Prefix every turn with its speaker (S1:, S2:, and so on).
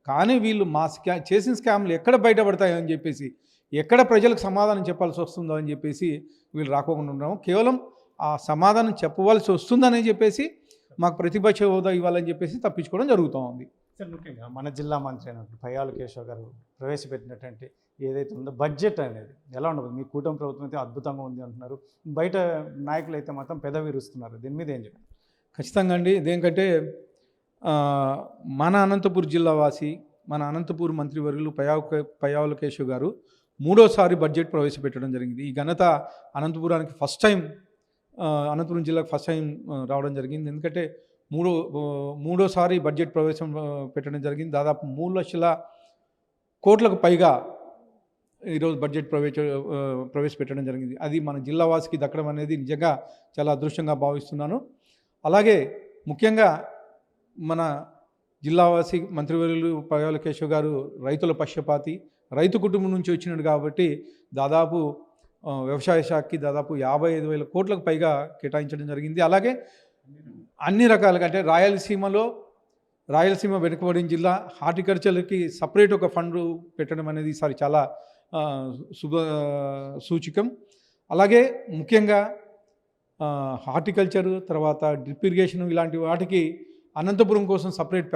S1: కానీ వీళ్ళు మా చేసిన స్కామ్లు ఎక్కడ బయటపడతాయో అని చెప్పేసి, ఎక్కడ ప్రజలకు సమాధానం చెప్పాల్సి వస్తుందో అని చెప్పేసి వీళ్ళు రాకోకుండా ఉన్నాము. కేవలం ఆ సమాధానం చెప్పవలసి వస్తుందని చెప్పేసి మాకు ప్రతిపక్ష హోదా ఇవ్వాలని చెప్పేసి తప్పించుకోవడం జరుగుతూ ఉంది.
S2: సార్, ముఖ్యంగా మన జిల్లా మంత్రి అయినటువంటి పయ్యావుల కేశవ్ గారు ప్రవేశపెట్టినటువంటి ఏదైతే ఉందో బడ్జెట్ అనేది ఎలా ఉండదు? మీ కూటమి ప్రభుత్వం అయితే అద్భుతంగా ఉంది అంటున్నారు, బయట నాయకులు అయితే మాత్రం పెదవి విరుస్తున్నారు. దీని మీద ఏం చెప్పారు?
S1: ఖచ్చితంగా అండి. ఇదేంటంటే మన అనంతపూర్ జిల్లా వాసి, మన అనంతపూర్ మంత్రివర్యులు పయ్యావుల కేశవ్ గారు మూడోసారి బడ్జెట్ ప్రవేశపెట్టడం జరిగింది. ఈ ఘనత అనంతపురానికి ఫస్ట్ టైం, అనంతపురం జిల్లాకు ఫస్ట్ టైం రావడం జరిగింది. ఎందుకంటే మూడోసారి బడ్జెట్ పెట్టడం జరిగింది. దాదాపు 3 లక్షల కోట్లకు పైగా ఈరోజు బడ్జెట్ ప్రవేశపెట్టడం జరిగింది. అది మన జిల్లా వాసికి దక్కడం అనేది నిజంగా చాలా అదృష్టంగా భావిస్తున్నాను. అలాగే ముఖ్యంగా మన జిల్లావాసి మంత్రివర్యులు పయ్యావుల కేశవ్ గారు రైతుల పక్షపాతి, రైతు కుటుంబం నుంచి వచ్చినాడు కాబట్టి దాదాపు వ్యవసాయ శాఖకి దాదాపు 55,000 కోట్లకు పైగా కేటాయించడం జరిగింది. అలాగే అన్ని రకాలుగా అంటే రాయలసీమ వెనుకబడిన జిల్లా, హార్టికల్చర్కి సపరేట్ ఒక ఫండ్ పెట్టడం అనేది ఈసారి చాలా సూచికం. అలాగే ముఖ్యంగా హార్టికల్చరు, తర్వాత డ్రిప్ ఇరిగేషన్, ఇలాంటి వాటికి అనంతపురం కోసం సపరేట్